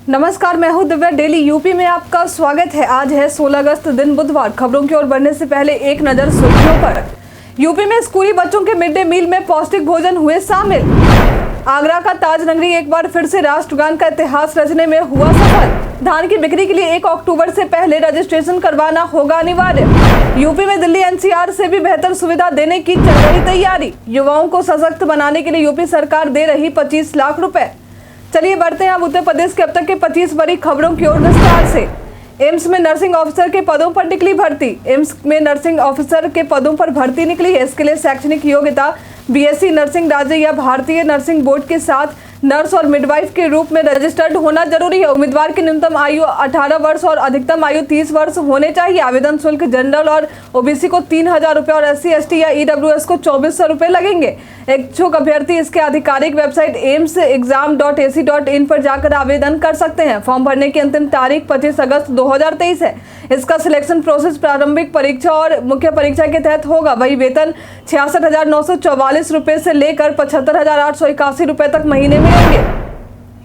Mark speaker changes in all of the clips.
Speaker 1: नमस्कार, मैं हूं दिव्या। डेली यूपी में आपका स्वागत है। आज है 16 अगस्त, दिन बुधवार। खबरों की ओर बढ़ने से पहले एक नजर सुर्खियों पर। यूपी में स्कूली बच्चों के मिड डे मील में पौष्टिक भोजन हुए शामिल। आगरा का ताज नगरी एक बार फिर से राष्ट्रगान का इतिहास रचने में हुआ सफल। धान की बिक्री के लिए 1 अक्टूबर से पहले रजिस्ट्रेशन करवाना होगा अनिवार्य। यूपी में दिल्ली एनसीआर से भी बेहतर सुविधा देने की चल रही तैयारी। युवाओं को सशक्त बनाने के लिए यूपी सरकार दे रही 25 लाख रुपए। चलिए बढ़ते हैं अब उत्तर प्रदेश के अब तक के 25 बड़ी खबरों की ओर विस्तार से। एम्स में नर्सिंग ऑफिसर के पदों पर निकली भर्ती। एम्स में नर्सिंग ऑफिसर के पदों पर भर्ती निकली है। इसके लिए शैक्षणिक योग्यता बीएससी नर्सिंग राज्य या भारतीय नर्सिंग बोर्ड के साथ नर्स और मिडवाइफ के रूप में रजिस्टर्ड होना जरूरी है। उम्मीदवार की न्यूनतम आयु 18 वर्ष और अधिकतम आयु 30 वर्ष होने चाहिए। आवेदन शुल्क जनरल और ओबीसी को 3,000 रुपए और SC ST या EWS को 2,400 रुपए लगेंगे। इच्छुक अभ्यर्थी इसके आधिकारिक वेबसाइट aimsexam.ac.in पर जाकर आवेदन कर सकते हैं। फॉर्म भरने की अंतिम तारीख 25 अगस्त 2023 है। इसका सिलेक्शन प्रोसेस प्रारंभिक परीक्षा और मुख्य परीक्षा के तहत होगा। वही वेतन 66,944 रुपए से लेकर 75,881 रुपए तक महीने में मिलेंगे।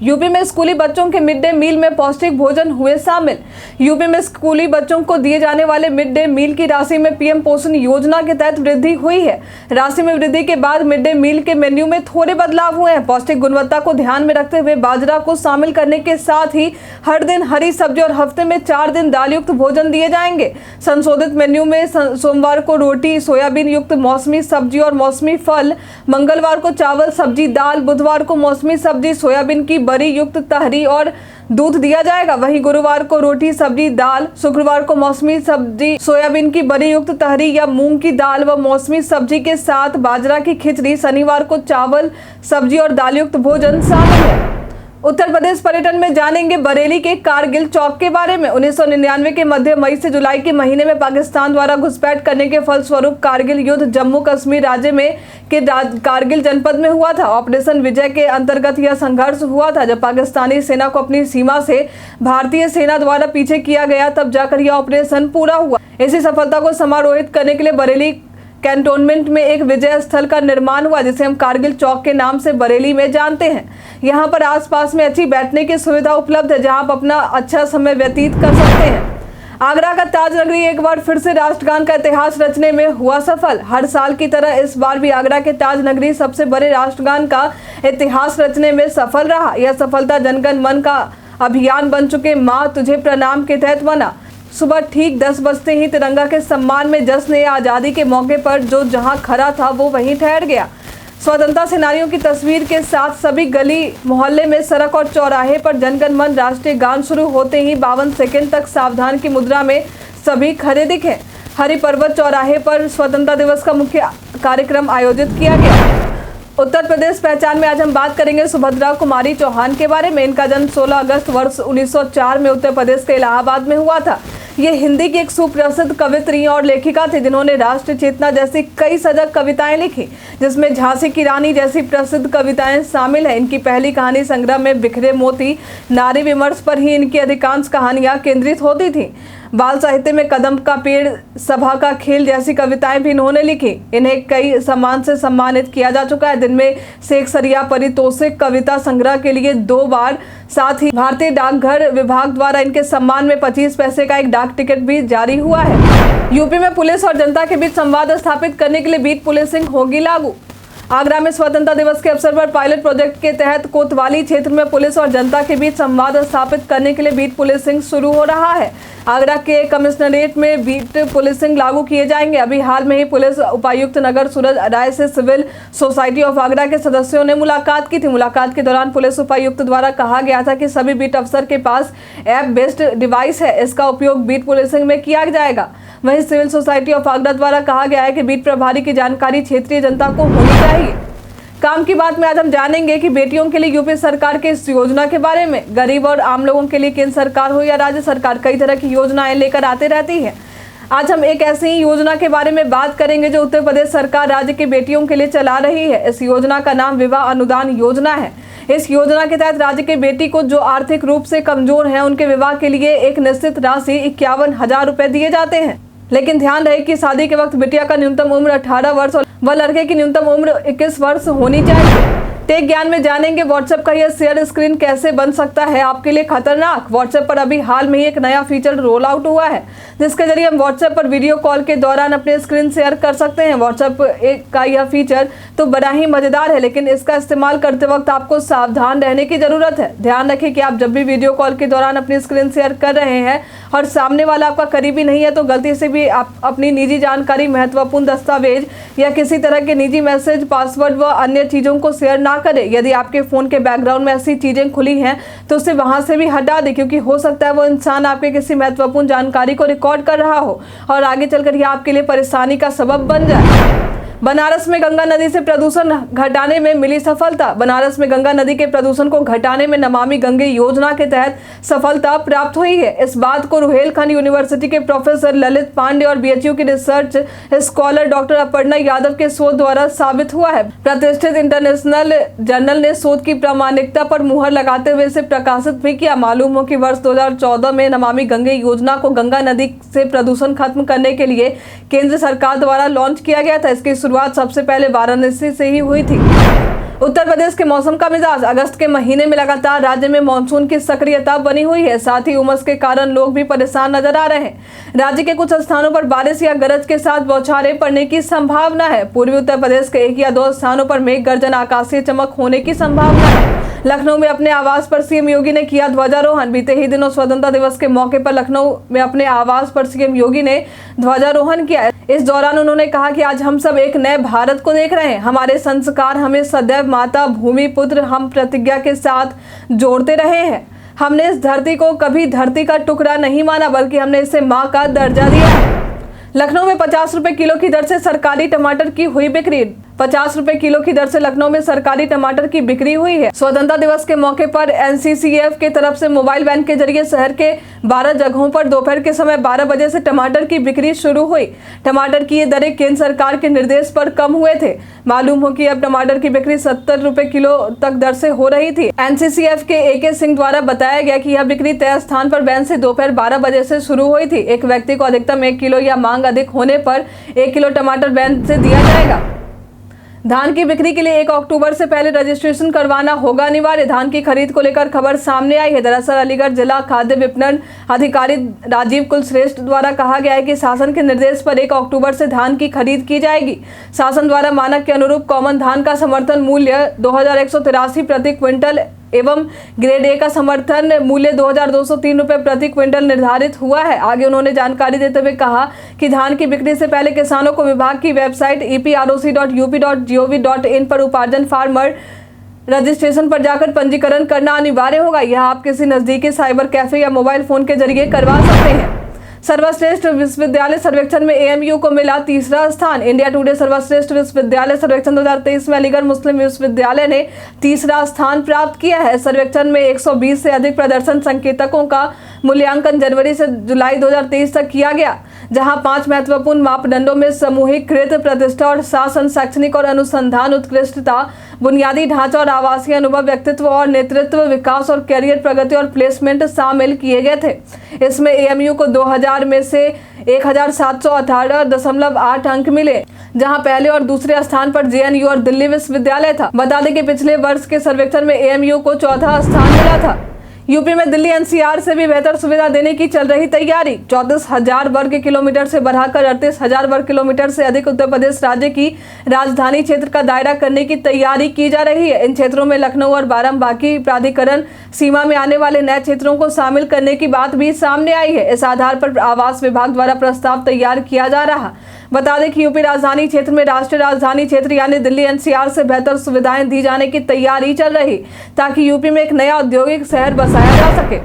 Speaker 1: यूपी में स्कूली बच्चों के मिड डे मील में पौष्टिक भोजन हुए शामिल। यूपी में स्कूली बच्चों को दिए जाने वाले मिड डे मील की राशि में पीएम पोषण योजना के तहत वृद्धि हुई है। राशि में वृद्धि के बाद मिड डे मील के मेन्यू में थोड़े बदलाव हुए हैं। पौष्टिक गुणवत्ता को ध्यान में रखते हुए बाजरा को शामिल करने के साथ ही हर दिन हरी सब्जी और हफ्ते में 4 दिन दाल युक्त भोजन दिए जाएंगे। संशोधित मेन्यू में सोमवार को रोटी सोयाबीन युक्त मौसमी सब्जी और मौसमी फल, मंगलवार को चावल सब्जी दाल, बुधवार को मौसमी सब्जी सोयाबीन की बरी युक्त तहरी और दूध दिया जाएगा। वहीं गुरुवार को रोटी सब्जी दाल, शुक्रवार को मौसमी सब्जी सोयाबीन की बरी युक्त तहरी या मूंग की दाल व मौसमी सब्जी के साथ बाजरा की खिचड़ी, शनिवार को चावल सब्जी और दाल युक्त भोजन शामिल है। उत्तर प्रदेश पर्यटन में जानेंगे बरेली के कारगिल चौक के बारे में। 1999 के मध्य मई से जुलाई के महीने में पाकिस्तान द्वारा घुसपैठ करने के फलस्वरूप कारगिल युद्ध जम्मू कश्मीर राज्य में के कारगिल जनपद में हुआ था। ऑपरेशन विजय के अंतर्गत यह संघर्ष हुआ था। जब पाकिस्तानी सेना को अपनी सीमा से भारतीय सेना द्वारा पीछे किया गया, तब जाकर यह ऑपरेशन पूरा हुआ। इसी सफलता को समारोहित करने के लिए बरेली कैंटोनमेंट में एक विजय स्थल का निर्माण हुआ, जिसे हम कारगिल चौक के नाम से बरेली में जानते हैं। यहाँ पर आसपास में अच्छी बैठने की सुविधा उपलब्ध है, जहाँ आप अपना अच्छा समय व्यतीत कर सकते हैं। आगरा का ताज नगरी एक बार फिर से राष्ट्रगान का इतिहास रचने में हुआ सफल। हर साल की तरह इस बार भी आगरा के ताज नगरी सबसे बड़े राष्ट्रगान का इतिहास रचने में सफल रहा। यह सफलता जनगण मन का अभियान बन चुके माँ तुझे प्रणाम के तहत बना। सुबह ठीक 10 बजते ही तिरंगा के सम्मान में जश्न आज़ादी के मौके पर जो जहां खड़ा था वो वहीं ठहर गया। स्वतंत्रता सेनानियों की तस्वीर के साथ सभी गली मोहल्ले में, सड़क और चौराहे पर जनगण मन राष्ट्रीय गान शुरू होते ही 52 सेकंड तक सावधान की मुद्रा में सभी खड़े दिखे। हरि पर्वत चौराहे पर स्वतंत्रता दिवस का मुख्य कार्यक्रम आयोजित किया गया। उत्तर प्रदेश पहचान में आज हम बात करेंगे सुभद्रा कुमारी चौहान के बारे में। इनका जन्म 16 अगस्त वर्ष 1904 में उत्तर प्रदेश के इलाहाबाद में हुआ था। ये हिंदी की एक सुप्रसिद्ध कवित्री और लेखिका थी, जिन्होंने राष्ट्र चेतना जैसी कई सजग कविताएं लिखी, जिसमें झांसी की रानी जैसी प्रसिद्ध कविताएं शामिल हैं। इनकी पहली कहानी संग्रह में बिखरे मोती नारी विमर्श पर ही इनकी अधिकांश कहानियां केंद्रित होती थी। बाल साहित्य में कदम का पेड़, सभा का खेल जैसी कविताएं भी इन्होंने लिखी। इन्हें कई सम्मान से सम्मानित किया जा चुका है, जिनमें शेख सरिया परितोषिक कविता संग्रह के लिए 2 बार, साथ ही भारतीय डाकघर विभाग द्वारा इनके सम्मान में 25 पैसे का एक डाक टिकट भी जारी हुआ है। यूपी में पुलिस और जनता के बीच संवाद स्थापित करने के लिए बीट पुलिसिंग होगी लागू। आगरा में स्वतंत्रता दिवस के अवसर पर पायलट प्रोजेक्ट के तहत कोतवाली क्षेत्र में पुलिस और जनता के बीच संवाद स्थापित करने के लिए बीट पुलिसिंग शुरू हो रहा है। आगरा के कमिश्नरेट में बीट पुलिसिंग लागू किए जाएंगे। अभी हाल में ही पुलिस उपायुक्त नगर सूरज राय से सिविल सोसाइटी ऑफ आगरा के सदस्यों ने मुलाकात की थी। मुलाकात के दौरान पुलिस उपायुक्त द्वारा कहा गया था कि सभी बीट अफसर के पास ऐप बेस्ड डिवाइस है, इसका उपयोग बीट पुलिसिंग में किया जाएगा। वहीं सिविल सोसाइटी ऑफ आगरा द्वारा कहा गया है कि बीट प्रभारी की जानकारी क्षेत्रीय जनता को होनी चाहिए। काम की बात में आज हम जानेंगे कि बेटियों के लिए यूपी सरकार के इस योजना के बारे में। गरीब और आम लोगों के लिए केंद्र सरकार हो या राज्य सरकार, कई तरह की योजनाएं लेकर आते रहती है। आज हम एक ऐसी ही योजना के बारे में बात करेंगे जो उत्तर प्रदेश सरकार राज्य की बेटियों के लिए चला रही है। इस योजना का नाम विवाह अनुदान योजना है। इस योजना के तहत राज्य के बेटी को जो आर्थिक रूप से कमजोर है, उनके विवाह के लिए एक निश्चित राशि 51,000 रुपए दिए जाते हैं। लेकिन ध्यान रहे कि शादी के वक्त बिटिया का न्यूनतम उम्र 18 वर्ष व लड़के की न्यूनतम उम्र 21 वर्ष होनी चाहिए। टेक ज्ञान में जानेंगे व्हाट्सएप का यह शेयर स्क्रीन कैसे बन सकता है आपके लिए खतरनाक। व्हाट्सएप पर अभी हाल में ही एक नया फीचर रोल आउट हुआ है जिसके जरिए हम व्हाट्सएप पर वीडियो कॉल के दौरान अपने स्क्रीन शेयर कर सकते हैं। व्हाट्सएप का यह फीचर तो बड़ा ही मजेदार है, लेकिन इसका इस्तेमाल करते वक्त आपको सावधान रहने की जरूरत है। ध्यान रखें कि आप जब भी वीडियो कॉल के दौरान अपनी स्क्रीन शेयर कर रहे हैं और सामने वाला आपका करीबी नहीं है तो गलती से भी आप अपनी निजी जानकारी, महत्वपूर्ण दस्तावेज या किसी तरह के निजी मैसेज, पासवर्ड व अन्य चीजों को शेयर ना करें। यदि आपके फोन के बैकग्राउंड में ऐसी चीजें खुली हैं तो उसे वहां से भी हटा दें, क्योंकि हो सकता है वो इंसान आपके किसी महत्वपूर्ण जानकारी को रिकॉर्ड कर रहा हो और आगे चलकर यह आपके लिए परेशानी का सबब बन जाए। बनारस में गंगा नदी से प्रदूषण घटाने में मिली सफलता। बनारस में गंगा नदी के प्रदूषण को घटाने में नमामि गंगे योजना के तहत सफलता प्राप्त हुई है। इस बात को रुहेलखंड यूनिवर्सिटी के प्रोफेसर ललित पांडे और बीएचयू की research scholar doctor Aparna Yadav के शोध द्वारा साबित हुआ है। प्रतिष्ठित इंटरनेशनल जर्नल ने शोध की प्रामाणिकता पर मुहर लगाते हुए इसे प्रकाशित भी किया। मालूम हो कि वर्ष 2014 में नमामि गंगे योजना को गंगा नदी से प्रदूषण खत्म करने के लिए केंद्र सरकार द्वारा लॉन्च किया गया था। इसकी शुरुआत सबसे पहले वाराणसी से ही हुई थी। उत्तर प्रदेश के मौसम का मिजाज। अगस्त के महीने में लगातार राज्य में मानसून की सक्रियता बनी हुई है, साथ ही उमस के कारण लोग भी परेशान नजर आ रहे हैं। राज्य के कुछ स्थानों पर बारिश या गरज के साथ बौछारें पड़ने की संभावना है। पूर्वी उत्तर प्रदेश के 1 या 2 स्थानों पर मेघ गर्जन, आकाशीय चमक होने की संभावना है। लखनऊ में अपने आवास पर सीएम योगी ने किया ध्वजारोहण। बीते ही दिनों स्वतंत्रता दिवस के मौके पर लखनऊ में अपने आवास पर सीएम योगी ने ध्वजारोहण किया। इस दौरान उन्होंने कहा कि आज हम सब एक नए भारत को देख रहे हैं। हमारे संस्कार हमें सदैव माता, भूमि, पुत्र, हम प्रतिज्ञा के साथ जोड़ते रहे हैं। हमने इस धरती को कभी धरती का टुकड़ा नहीं माना, बल्कि हमने इसे माँ का दर्जा दिया है। लखनऊ में 50 रुपए किलो की दर से सरकारी टमाटर की हुई बिक्री। 50 रुपए किलो की दर से लखनऊ में सरकारी टमाटर की बिक्री हुई है। स्वतंत्रता दिवस के मौके पर एनसीसीएफ के तरफ से मोबाइल वैन के जरिए शहर के 12 जगहों पर दोपहर के समय 12 बजे से टमाटर की बिक्री शुरू हुई। टमाटर की ये दरें केंद्र सरकार के निर्देश पर कम हुए थे। मालूम हो कि अब टमाटर की बिक्री 70 रुपए किलो तक दर से हो रही थी। एनसीसीएफ के AK सिंह द्वारा बताया गया कि यह बिक्री तय स्थान पर वैन से दोपहर 12 बजे से शुरू हुई थी। एक व्यक्ति को अधिकतम 1 किलो या मांग अधिक होने पर 1 किलो टमाटर वैन से दिया जाएगा। धान की बिक्री के लिए 1 अक्टूबर से पहले रजिस्ट्रेशन करवाना होगा अनिवार्य। धान की खरीद को लेकर खबर सामने आई है। दरअसल अलीगढ़ जिला खाद्य विपणन अधिकारी राजीव कुलश्रेष्ठ द्वारा कहा गया है कि शासन के निर्देश पर 1 अक्टूबर से धान की खरीद की जाएगी। शासन द्वारा मानक के अनुरूप कॉमन धान का समर्थन मूल्य 2183 प्रति क्विंटल एवं ग्रेड A का समर्थन मूल्य 2203 रुपए प्रति क्विंटल निर्धारित हुआ है। आगे उन्होंने जानकारी देते हुए कहा कि धान की बिक्री से पहले किसानों को विभाग की वेबसाइट eproc.up.gov.in पर उपार्जन फार्मर रजिस्ट्रेशन पर जाकर पंजीकरण करना अनिवार्य होगा। यह आप किसी नजदीकी साइबर कैफे या मोबाइल फोन के जरिए करवा सकते हैं। सर्वश्रेष्ठ विश्वविद्यालय सर्वेक्षण में AMU को मिला तीसरा स्थान। इंडिया टुडे सर्वश्रेष्ठ विश्वविद्यालय सर्वेक्षण 2023 में अलीगढ़ मुस्लिम विश्वविद्यालय ने तीसरा स्थान प्राप्त किया है। सर्वेक्षण में 120 से अधिक प्रदर्शन संकेतकों का मूल्यांकन जनवरी से जुलाई 2023 तक किया गया, जहां 5 महत्वपूर्ण मापदंडों में समूहीकृत प्रतिष्ठा और शासन, शैक्षणिक और अनुसंधान उत्कृष्टता, बुनियादी ढांचा और आवासीय अनुभव, व्यक्तित्व और नेतृत्व, विकास और कैरियर प्रगति और प्लेसमेंट शामिल किए गए थे। इसमें AMU को 2000 में से 1718.8 अंक मिले, जहां पहले और दूसरे स्थान पर JNU और दिल्ली विश्वविद्यालय था। बता दें कि पिछले वर्ष के सर्वेक्षण में AMU को चौथा स्थान मिला था। यूपी में दिल्ली NCR से भी बेहतर सुविधा देने की चल रही तैयारी। 34,000 वर्ग किलोमीटर से बढ़ाकर 38,000 वर्ग किलोमीटर से अधिक उत्तर प्रदेश राज्य की राजधानी क्षेत्र का दायरा करने की तैयारी की जा रही है। इन क्षेत्रों में लखनऊ और बाराबंकी प्राधिकरण सीमा में आने वाले नए क्षेत्रों को शामिल करने की बात भी सामने आई है। इस आधार पर आवास विभाग द्वारा प्रस्ताव तैयार किया जा रहा। बता दें कि यूपी राजधानी क्षेत्र में राष्ट्रीय राजधानी क्षेत्र यानी दिल्ली NCR से बेहतर सुविधाएं दी जाने की तैयारी चल रही, ताकि यूपी में एक नया औद्योगिक शहर बसाया जा सके।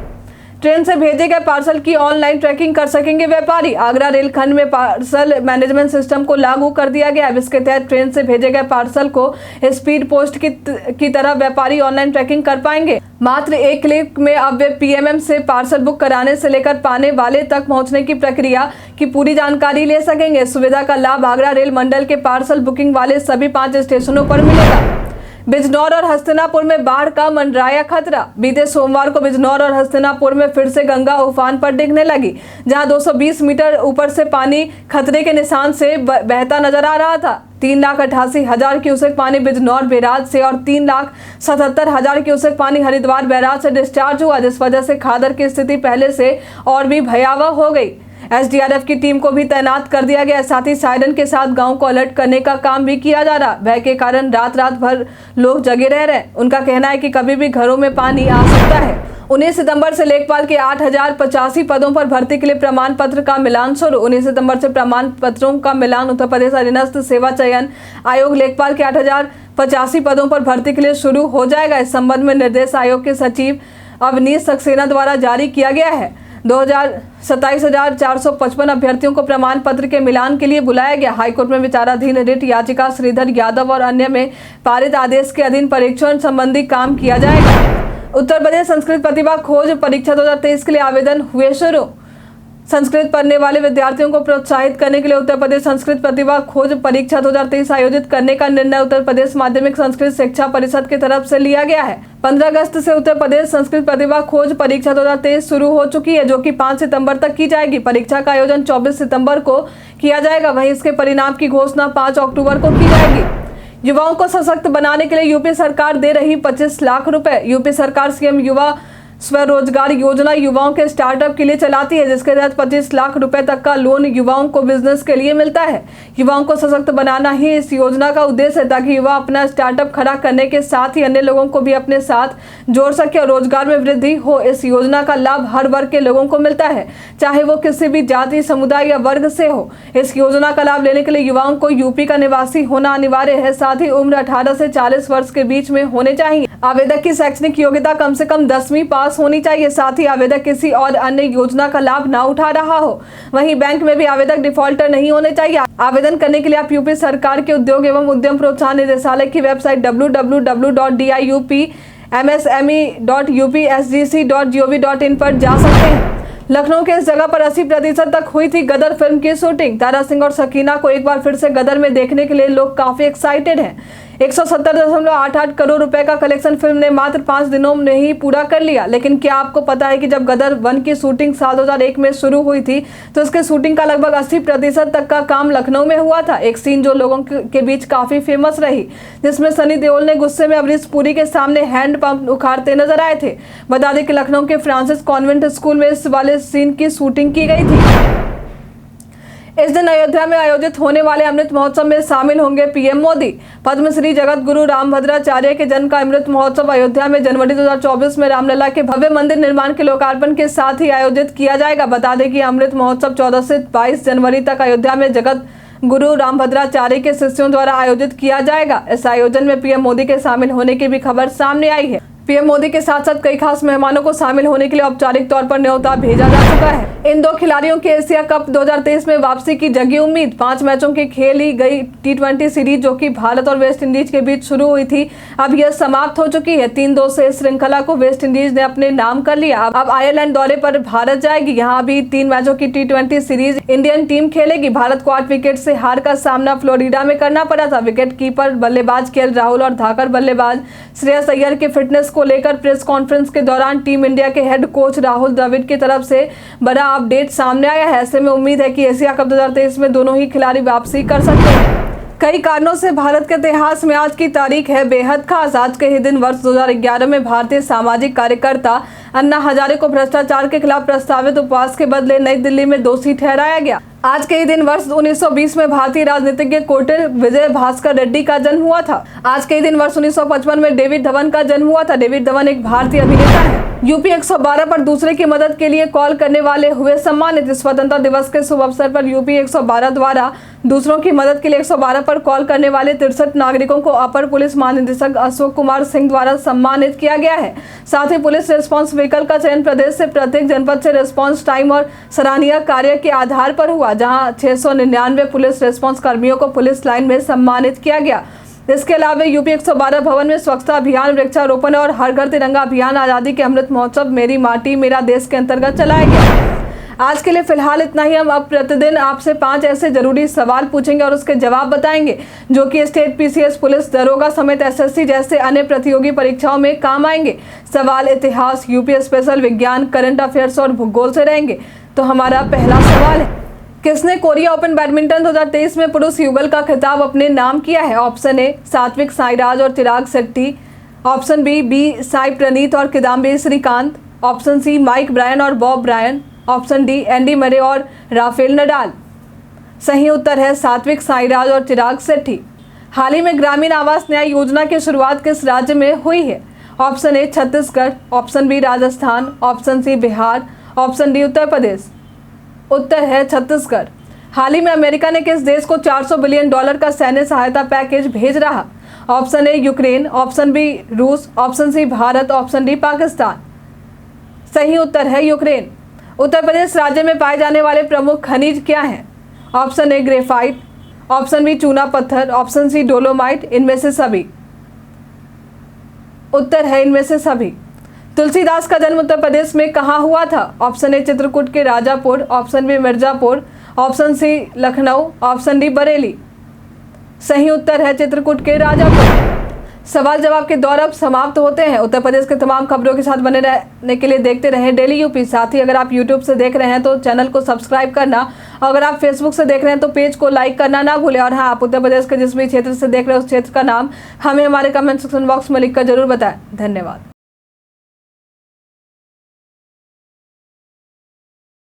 Speaker 1: ट्रेन से भेजे गए पार्सल की ऑनलाइन ट्रैकिंग कर सकेंगे व्यापारी। आगरा रेलखंड में पार्सल मैनेजमेंट सिस्टम को लागू कर दिया गया है। इसके तहत ट्रेन से भेजे गए पार्सल को स्पीड पोस्ट की तरह व्यापारी ऑनलाइन ट्रैकिंग कर पाएंगे। मात्र 1 क्लिक में अब वे PMM से पार्सल बुक कराने से लेकर पाने वाले तक पहुंचने की प्रक्रिया की पूरी जानकारी ले सकेंगे। सुविधा का लाभ आगरा रेल मंडल के पार्सल बुकिंग वाले सभी 5 स्टेशनों पर मिलेगा। बिजनौर और हस्तिनापुर में बाढ़ का मंडराया खतरा। बीते सोमवार को बिजनौर और हस्तिनापुर में फिर से गंगा उफान पर दिखने लगी, जहां 220 मीटर ऊपर से पानी खतरे के निशान से बहता नजर आ रहा था। 3,88,000 क्यूसेक पानी बिजनौर बैराज से और 3,77,000 क्यूसेक पानी हरिद्वार बैराज से डिस्चार्ज हुआ, जिस वजह से खादर की स्थिति पहले से और भी भयावह हो गई। एसडीआरएफ की टीम को भी तैनात कर दिया गया। साथ ही सायरन के साथ गांव को अलर्ट करने का काम भी किया जा रहा। भय के कारण रात भर लोग जगे रह रहे। उनका कहना है कि कभी भी घरों में पानी आ सकता है। 19 सितंबर से लेखपाल के 8,085 पदों पर भर्ती के लिए प्रमाण पत्र का मिलान शुरू। 19 सितंबर से प्रमाण पत्रों का मिलान उत्तर प्रदेश अधीनस्थ सेवा चयन आयोग लेखपाल के 8,085 पदों पर भर्ती के लिए शुरू हो जाएगा। इस संबंध में निर्देश आयोग के सचिव अवनीश सक्सेना द्वारा जारी किया गया है। 27,455 अभ्यर्थियों को प्रमाण पत्र के मिलान के लिए बुलाया गया। हाईकोर्ट में विचाराधीन रिट याचिका श्रीधर यादव और अन्य में पारित आदेश के अधीन परीक्षण संबंधी काम किया जाएगा। उत्तर प्रदेश संस्कृत प्रतिभा खोज परीक्षा 2023 के लिए आवेदन हुए शुरू। संस्कृत पढ़ने वाले विद्यार्थियों को प्रोत्साहित करने के लिए उत्तर प्रदेश संस्कृत प्रतिभा खोज परीक्षा 2023 आयोजित करने का निर्णय उत्तर प्रदेश माध्यमिक संस्कृत शिक्षा परिषद की तरफ से लिया गया है। 15 अगस्त से उत्तर प्रदेश संस्कृत प्रतिभा खोज परीक्षा 2023 शुरू हो चुकी है, जो कि 5 सितंबर तक की जाएगी। परीक्षा का आयोजन 24 सितंबर को किया जाएगा। वहीं इसके परिणाम की घोषणा 5 अक्टूबर को की जाएगी। युवाओं को सशक्त बनाने के लिए यूपी सरकार दे रही 25 लाख रुपए। यूपी सरकार सीएम युवा स्वरोजगार योजना युवाओं के स्टार्टअप के लिए चलाती है, जिसके तहत 25 लाख रुपए तक का लोन युवाओं को बिजनेस के लिए मिलता है। युवाओं को सशक्त बनाना ही इस योजना का उद्देश्य है, ताकि युवा अपना स्टार्टअप खड़ा करने के साथ ही अन्य लोगों को भी अपने साथ जोड़ सके और रोजगार में वृद्धि हो। इस योजना का लाभ हर वर्ग के लोगों को मिलता है, चाहे वो किसी भी जाति, समुदाय या वर्ग से हो। इस योजना का लाभ लेने के लिए युवाओं को यूपी का निवासी होना अनिवार्य है। साथ ही उम्र 18 से 40 वर्ष के बीच में होने चाहिए। आवेदक की शैक्षणिक योग्यता कम से कम 10वीं पास होनी चाहिए। साथ ही आवेदक किसी और अन्य योजना का लाभ ना उठा रहा हो। वहीं बैंक में भी आवेदक डिफॉल्टर नहीं होने चाहिए। आवेदन करने के लिए आप यूपी सरकार के उद्योग एवं उद्यम प्रोत्साहन निदेशालय की वेबसाइट www.diupmsme.upsgc.gov.in पर जा सकते हैं। लखनऊ के इस जगह पर 80% तक हुई थी गदर फिल्म की शूटिंग। तारा सिंह और सकीना को एक बार फिर से गदर में देखने के लिए लोग काफी एक्साइटेड हैं। 170.88 करोड़ रुपए का कलेक्शन फिल्म ने मात्र 5 दिनों में ही पूरा कर लिया। लेकिन क्या आपको पता है कि जब गदर 1 की शूटिंग साल 2001 में शुरू हुई थी, तो इसके शूटिंग का लगभग 80% तक का काम लखनऊ में हुआ था। एक सीन जो लोगों के बीच काफी फेमस रही, जिसमें सनी देओल ने गुस्से में अमरीश पुरी के सामने हैंड पंप उखाड़ते नजर आए थे। बता दें कि लखनऊ के फ्रांसिस कॉन्वेंट स्कूल में इस वाले सीन की शूटिंग की गई थी। इस दिन अयोध्या में आयोजित होने वाले अमृत महोत्सव में शामिल होंगे पीएम मोदी। पद्मश्री जगत गुरु रामभद्राचार्य के जन्म का अमृत महोत्सव अयोध्या में जनवरी 2024 में रामलला के भव्य मंदिर निर्माण के लोकार्पण के साथ ही आयोजित किया जाएगा। बता दें कि अमृत महोत्सव 14 से 22 जनवरी तक अयोध्या में जगत गुरु रामभद्राचार्य के शिष्यों द्वारा आयोजित किया जाएगा। इस आयोजन में पीएम मोदी के शामिल होने की भी खबर सामने आई है। पीएम मोदी के साथ साथ कई खास मेहमानों को शामिल होने के लिए औपचारिक तौर पर न्योता भेजा जा चुका है। इन 2 खिलाड़ियों के एशिया कप 2023 में वापसी की जगी उम्मीद। 5 मैचों की खेली गई T20 सीरीज, जो कि भारत और वेस्ट इंडीज के बीच शुरू हुई थी, अब यह समाप्त हो चुकी है। 3-2 से इस श्रृंखला को वेस्ट इंडीज ने अपने नाम कर लिया। अब आयरलैंड दौरे पर भारत जाएगी। यहाँ भी 3 मैचों की T20 सीरीज इंडियन टीम खेलेगी। भारत को 8 विकेट से हार का सामना फ्लोरिडा में करना पड़ा था। विकेट कीपर बल्लेबाज केएल राहुल और धाकड़ बल्लेबाज श्रेयस अय्यर के फिटनेस को लेकर प्रेस कॉन्फ्रेंस के दौरान टीम इंडिया के हेड कोच राहुल द्रविड़ की तरफ से बड़ा अपडेट सामने आया है। ऐसे में उम्मीद है कि एशिया कप 2023 में दोनों ही खिलाड़ी वापसी कर सकते हैं। कई कारणों से भारत के इतिहास में आज की तारीख है बेहद खास। आज के ही दिन वर्ष 2011 में भारतीय सामाजिक कार्यकर्ता अन्ना हजारे को भ्रष्टाचार के खिलाफ प्रस्तावित उपवास के बदले नई दिल्ली में दोषी ठहराया गया। आज के ही दिन वर्ष 1920 में भारतीय राजनीतिज्ञ कोटिल विजय भास्कर रेड्डी का जन्म हुआ था। आज के ही दिन वर्ष 1955 में डेविड धवन का जन्म हुआ था। डेविड धवन एक भारतीय अभिनेता है। यूपी 112 पर दूसरे की मदद के लिए कॉल करने वाले हुए सम्मानित। स्वतंत्रता दिवस के शुभ अवसर पर यूपी 112 द्वारा दूसरों की मदद के लिए 112 पर कॉल करने वाले 63 नागरिकों को अपर पुलिस महानिदेशक अशोक कुमार सिंह द्वारा सम्मानित किया गया है। साथ ही पुलिस रिस्पांस व्हीकल का चयन प्रदेश से प्रत्येक जनपद से रिस्पांस टाइम और सराहनीय कार्य के आधार पर हुआ, जहां 699 पुलिस रिस्पांस कर्मियों को पुलिस लाइन में सम्मानित किया गया। इसके अलावा यूपी 112 भवन में स्वच्छता अभियान, वृक्षारोपण और हर घर तिरंगा अभियान आजादी के अमृत महोत्सव मेरी माटी मेरा देश के अंतर्गत चलाया गया। आज के लिए फिलहाल इतना ही। हम अब प्रतिदिन आपसे 5 ऐसे जरूरी सवाल पूछेंगे और उसके जवाब बताएंगे जो कि स्टेट पीसीएस, पुलिस दरोगा समेत एसएससी जैसे अन्य प्रतियोगी परीक्षाओं में काम आएंगे। सवाल इतिहास, यूपी स्पेशल, विज्ञान, करंट अफेयर्स और भूगोल से रहेंगे। तो हमारा पहला सवाल है, किसने कोरिया ओपन बैडमिंटन 2023 में पुरुष युगल का खिताब अपने नाम किया है? ऑप्शन ए सात्विक साईराज और चिराग शेट्टी, ऑप्शन बी साई प्रणीत और Kidambi Srikanth, option C Mike Bryan और Bob Bryan, option D Andy Murray और राफेल नडाल। सही उत्तर है सात्विक साईराज और चिराग शेट्टी। हाल ही में ग्रामीण आवास न्याय योजना की शुरुआत किस राज्य में हुई है? Option A Chhattisgarh, option B Rajasthan, option C Bihar, option D Uttar Pradesh. उत्तर है छत्तीसगढ़। हाल ही में अमेरिका ने किस देश को $400 बिलियन का सैन्य सहायता पैकेज भेज रहा? Option A Ukraine, option B रूस, option C Bharat, option D Pakistan. सही उत्तर है यूक्रेन। उत्तर प्रदेश राज्य में पाए जाने वाले प्रमुख खनिज क्या हैं? Option A graphite, option B चूना पत्थर, ऑप्शन सी डोलोमाइट, इनमें से सभी। उत्तर है इनमें से सभी। तुलसीदास का जन्म उत्तर प्रदेश में कहाँ हुआ था? ऑप्शन ए चित्रकूट के Rajapur, option B Mirzapur, option C Lucknow, option D Bareilly. सही उत्तर है चित्रकूट के राजापुर। सवाल जवाब के दौर अब समाप्त होते हैं। उत्तर प्रदेश के तमाम खबरों के साथ बने रहने के लिए देखते रहें डेली यूपी। साथ ही अगर आप यूट्यूब से देख रहे हैं तो चैनल को सब्सक्राइब करना, और अगर आप फेसबुक से देख रहे हैं तो पेज को लाइक करना ना भूलें। और हाँ, आप उत्तर प्रदेश के जिस भी क्षेत्र से देख रहे हैं उस क्षेत्र का नाम हमें हमारे कमेंट सेक्शन बॉक्स में लिखकर जरूर बताएं। धन्यवाद।